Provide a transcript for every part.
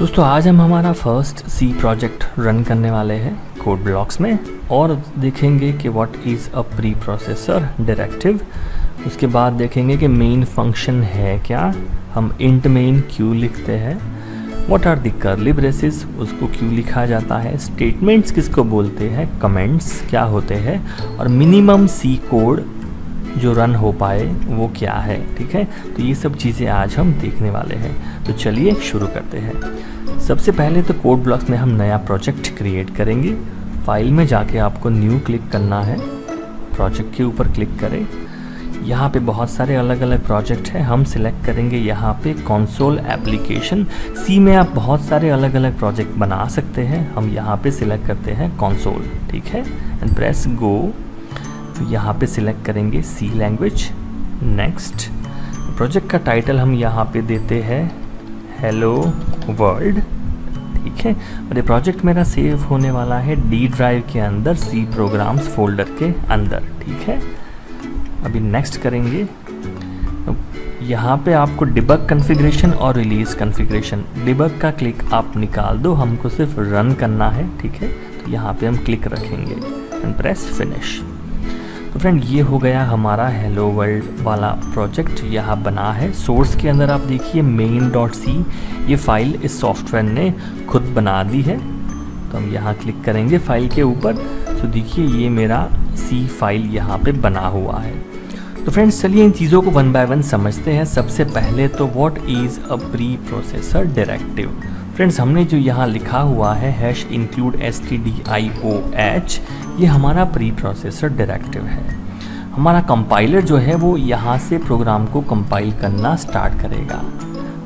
दोस्तों आज हम हमारा फर्स्ट सी प्रोजेक्ट रन करने वाले हैं कोड ब्लॉक्स में और देखेंगे कि what is a preprocessor directive. उसके बाद देखेंगे कि मेन फंक्शन है क्या, हम इंट मेन क्यों लिखते हैं, what are the curly braces, उसको क्यों लिखा जाता है, स्टेटमेंट्स किसको बोलते हैं, कमेंट्स क्या होते हैं और मिनिमम सी कोड जो रन हो पाए वो क्या है। ठीक है, तो ये सब चीज़ें आज हम देखने वाले हैं। तो चलिए शुरू करते हैं। सबसे पहले तो कोड ब्लॉक्स में हम नया प्रोजेक्ट क्रिएट करेंगे। फाइल में जाके आपको न्यू क्लिक करना है, प्रोजेक्ट के ऊपर क्लिक करें। यहाँ पे बहुत सारे अलग अलग प्रोजेक्ट हैं, हम सिलेक्ट करेंगे यहाँ पे कंसोल एप्लीकेशन। सी में आप बहुत सारे अलग अलग प्रोजेक्ट बना सकते हैं, हम यहाँ पे सिलेक्ट करते हैं कंसोल। ठीक है, एंड प्रेस गो। यहाँ पे सिलेक्ट करेंगे सी लैंग्वेज। नेक्स्ट, प्रोजेक्ट का टाइटल हम यहाँ पे देते हैं हेलो वर्ल्ड। ठीक है, और ये प्रोजेक्ट मेरा सेव होने वाला है डी ड्राइव के अंदर सी प्रोग्राम्स फोल्डर के अंदर। ठीक है, अभी नेक्स्ट करेंगे। यहाँ पे आपको डिबग कॉन्फ़िगरेशन और रिलीज कॉन्फ़िगरेशन, डिबग का क्लिक आप निकाल दो, हमको सिर्फ रन करना है। ठीक है, तो यहाँ पे हम क्लिक रखेंगे एंड प्रेस फिनिश। तो फ्रेंड ये हो गया हमारा हेलो वर्ल्ड वाला प्रोजेक्ट यहाँ बना है। सोर्स के अंदर आप देखिए main.c, ये फाइल इस सॉफ्टवेयर ने खुद बना दी है। तो हम यहाँ क्लिक करेंगे फाइल के ऊपर, तो देखिए ये मेरा सी फाइल यहाँ पे बना हुआ है। तो फ्रेंड्स चलिए इन चीज़ों को वन बाय वन समझते हैं। सबसे पहले तो what is a preprocessor directive. Friends हमने जो यहाँ लिखा हुआ है #include stdioh, ये हमारा प्री प्रोसेसर डायरेक्टिव है। हमारा कंपाइलर जो है वो यहाँ से प्रोग्राम को कंपाइल करना स्टार्ट करेगा,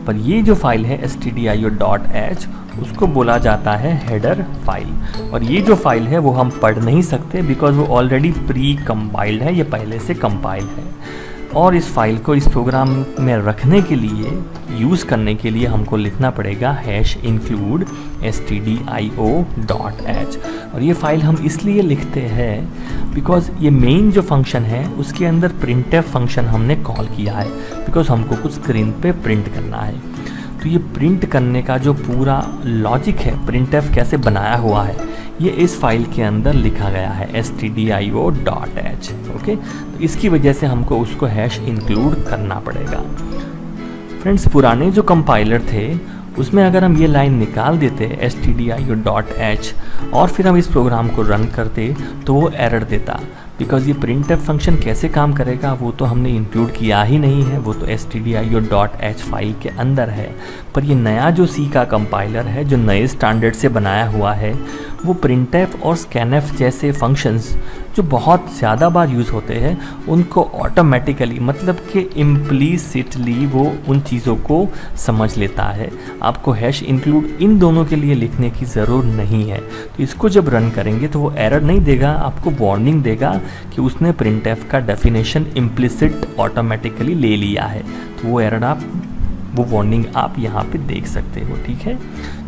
पर ये जो फाइल है stdio.h उसको बोला जाता है हेडर फाइल। और ये जो फाइल है वो हम पढ़ नहीं सकते बिकॉज वो ऑलरेडी प्री कंपाइल्ड है, ये पहले से कंपाइल है। और इस फाइल को इस प्रोग्राम में रखने के लिए, यूज़ करने के लिए हमको लिखना पड़ेगा #include stdio.h। और ये फाइल हम इसलिए लिखते हैं बिकॉज ये मेन जो फंक्शन है उसके अंदर printf फंक्शन हमने कॉल किया है, बिकॉज हमको कुछ स्क्रीन पे प्रिंट करना है। तो ये प्रिंट करने का जो पूरा लॉजिक है, printf कैसे बनाया हुआ है, ये इस फाइल के अंदर लिखा गया है stdio.h। ओके, तो इसकी वजह से हमको उसको #include करना पड़ेगा। फ्रेंड्स पुराने जो कंपाइलर थे उसमें अगर हम ये लाइन निकाल देते stdio.h और फिर हम इस प्रोग्राम को रन करते तो वो एरर देता, बिकॉज ये printf फंक्शन कैसे काम करेगा वो तो हमने इंक्लूड किया ही नहीं है, वो तो stdio.h फाइल के अंदर है। पर ये नया जो सी का कंपाइलर है जो नए स्टैंडर्ड से बनाया हुआ है, वो printf और scanf जैसे फंक्शंस जो बहुत ज़्यादा बार यूज़ होते हैं उनको ऑटोमेटिकली, मतलब कि इम्प्लीसिटली वो उन चीज़ों को समझ लेता है। आपको #include इन दोनों के लिए लिखने की ज़रूरत नहीं है। तो इसको जब रन करेंगे तो वो एरर नहीं देगा, आपको वार्निंग देगा कि उसने printf का डेफिनेशन इम्प्लिसिट ऑटोमेटिकली ले लिया है। तो वो एरर वो वार्निंग आप यहाँ पे देख सकते हो। ठीक है,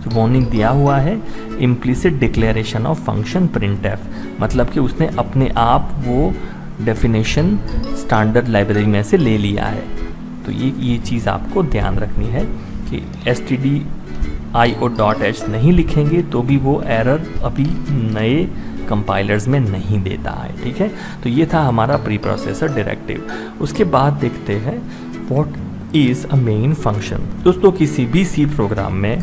तो वार्निंग दिया हुआ है implicit declaration of function printf, मतलब कि उसने अपने आप वो डेफिनेशन स्टैंडर्ड लाइब्रेरी में से ले लिया है। तो ये चीज़ आपको ध्यान रखनी है कि stdio.h नहीं लिखेंगे तो भी वो एरर अभी नए कंपाइलर्स में नहीं देता है। ठीक है, तो ये था हमारा प्री प्रोसेसर डायरेक्टिव। उसके बाद देखते हैं what is a main function. दोस्तों किसी भी सी प्रोग्राम में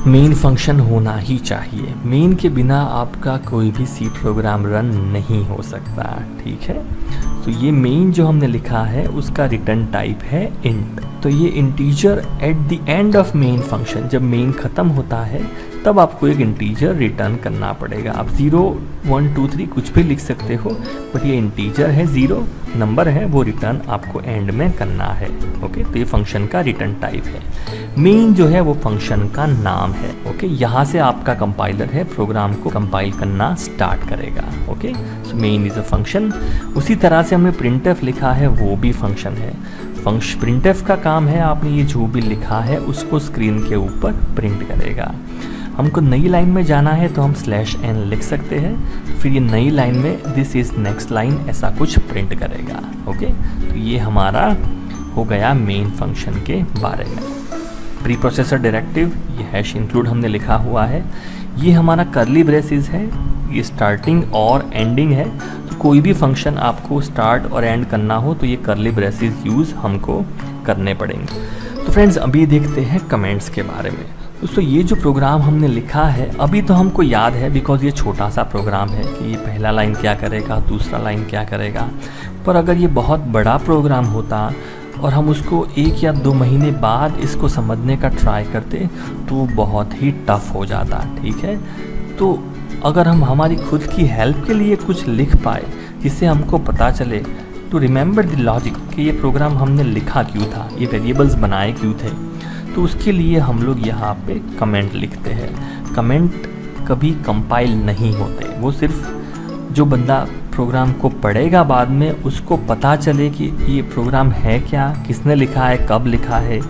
मेन फंक्शन होना ही चाहिए। मेन के बिना आपका कोई भी सी प्रोग्राम रन नहीं हो सकता। ठीक है, तो ये मेन जो हमने लिखा है उसका रिटर्न टाइप है इंट। तो ये integer at the end of main function, जब मेन ख़त्म होता है तब आपको एक इंटीजर रिटर्न करना पड़ेगा। आप 0 1 2 3 कुछ भी लिख सकते हो, बट ये इंटीजर है, 0 नंबर है, वो रिटर्न आपको एंड में करना है। ओके, तो ये फंक्शन का रिटर्न टाइप है। मेन जो है वो फंक्शन का नाम है। ओके, यहाँ से आपका कंपाइलर है प्रोग्राम को कंपाइल करना स्टार्ट करेगा। Okay, so main is a function. उसी तरह से हमने printf लिखा है, वो भी फंक्शन है। printf का काम है आपने ये जो भी लिखा है उसको स्क्रीन के ऊपर प्रिंट करेगा। हमको नई लाइन में जाना है तो हम /n लिख सकते हैं, फिर ये नई लाइन में दिस इज़ नेक्स्ट लाइन ऐसा कुछ प्रिंट करेगा। ओके, तो ये हमारा हो गया मेन फंक्शन के बारे में। प्री प्रोसेसर डायरेक्टिव, ये हैश इंक्लूड हमने लिखा हुआ है। ये हमारा कर्ली ब्रेसेस है, ये स्टार्टिंग और एंडिंग है। तो कोई भी फंक्शन आपको स्टार्ट और एंड करना हो तो ये कर्ली ब्रेसेस यूज़ हमको करने पड़ेंगे। तो फ्रेंड्स अभी देखते हैं कमेंट्स के बारे में। दोस्तों ये जो प्रोग्राम हमने लिखा है अभी तो हमको याद है बिकॉज ये छोटा सा प्रोग्राम है कि ये पहला लाइन क्या करेगा, दूसरा लाइन क्या करेगा। पर अगर ये बहुत बड़ा प्रोग्राम होता और हम उसको 1 या 2 महीने बाद इसको समझने का ट्राई करते तो बहुत ही टफ हो जाता, ठीक है। तो अगर हम हमारी खुद की हेल्प के लिए कुछ लिख पाए जिससे हमको पता चले, तो रिमेंबर द लॉजिक कि ये प्रोग्राम हमने लिखा क्यों था, ये वेरिएबल्स बनाए क्यों थे, तो उसके लिए हम लोग यहाँ पे कमेंट लिखते हैं। कमेंट कभी कंपाइल नहीं होते, वो सिर्फ जो बंदा प्रोग्राम को पढ़ेगा बाद में उसको पता चले कि ये प्रोग्राम है क्या, किसने लिखा है, कब लिखा है,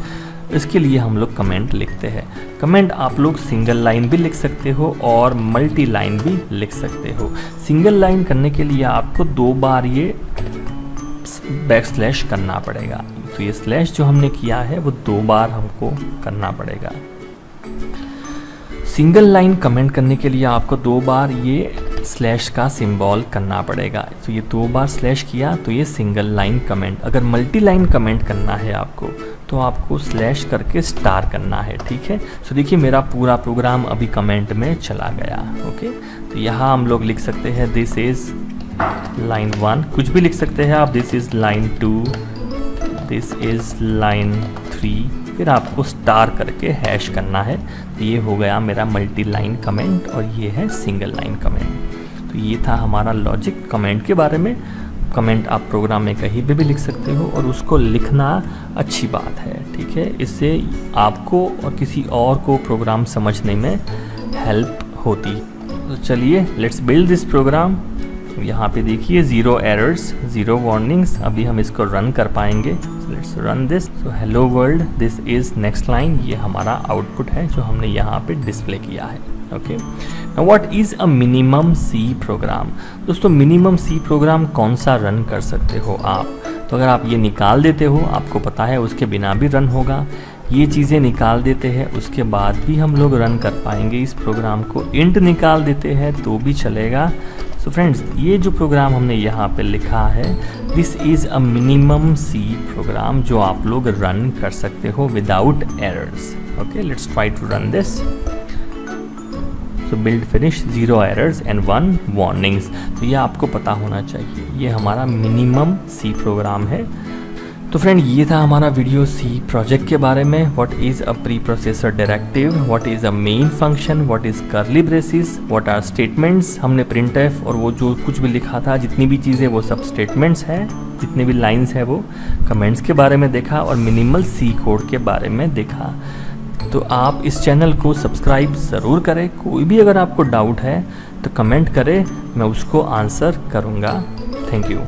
इसके लिए हम लोग कमेंट लिखते हैं। कमेंट आप लोग सिंगल लाइन भी लिख सकते हो और मल्टी लाइन भी लिख सकते हो। सिंगल लाइन करने के लिए आपको 2 बार ये बैकस्लैश करना पड़ेगा। तो ये स्लैश जो हमने किया है वो 2 बार हमको करना पड़ेगा। सिंगल लाइन कमेंट करने के लिए आपको 2 बार ये स्लैश का सिंबल करना पड़ेगा। तो ये 2 बार स्लैश किया तो ये सिंगल लाइन कमेंट। अगर मल्टी लाइन कमेंट करना है आपको तो आपको स्लैश करके स्टार करना है, ठीक है। सो देखिए मेरा पूरा प्रोग्राम अभी कमेंट में चला गया, ओके। तो यहाँ हम लोग लिख सकते हैं दिस इज़ लाइन 1, कुछ भी लिख सकते हैं आप, this is line 2, this is line 3, फिर आपको स्टार करके हैश करना है। तो ये हो गया मेरा मल्टी लाइन कमेंट और ये है सिंगल लाइन कमेंट। तो ये था हमारा लॉजिक कमेंट के बारे में। कमेंट आप प्रोग्राम में कहीं पे भी लिख सकते हो और उसको लिखना अच्छी बात है, ठीक है। इससे आपको और किसी और को प्रोग्राम समझने में हेल्प होती। तो चलिए लेट्स बिल्ड दिस प्रोग्राम। यहाँ पे देखिए 0 एरर्स, 0 वार्निंग्स। अभी हम इसको रन कर पाएंगे। Let's run this. So hello world, this is next line. ये हमारा आउटपुट है जो हमने यहाँ पे डिस्प्ले किया है, okay. Now what is a minimum C program. दोस्तों मिनिमम सी प्रोग्राम कौन सा रन कर सकते हो आप। तो अगर आप ये निकाल देते हो, आपको पता है उसके बिना भी रन होगा। ये चीज़ें निकाल देते हैं उसके बाद भी हम लोग रन कर पाएंगे इस प्रोग्राम को। इंट निकाल देते हैं तो भी चलेगा। सो फ्रेंड्स ये जो प्रोग्राम हमने यहाँ पे लिखा है this is a minimum C program जो आप लोग रन कर सकते हो without errors, okay. Let's try to run this. So build finish, 0 errors and 1 warnings. तो ये आपको पता होना चाहिए, ये हमारा मिनिमम सी प्रोग्राम है। तो फ्रेंड ये था हमारा वीडियो सी प्रोजेक्ट के बारे में। What is a preprocessor directive, what is a main function, what is curly braces, what are statements. हमने प्रिंटफ और वो जो कुछ भी लिखा था, जितनी भी चीज़ें वो सब स्टेटमेंट्स हैं, जितने भी लाइंस है वो कमेंट्स के बारे में देखा और मिनिमल सी कोड के बारे में देखा। तो आप इस चैनल को सब्सक्राइब ज़रूर करें। कोई भी अगर आपको डाउट है तो कमेंट करें, मैं उसको आंसर करूँगा। Thank you.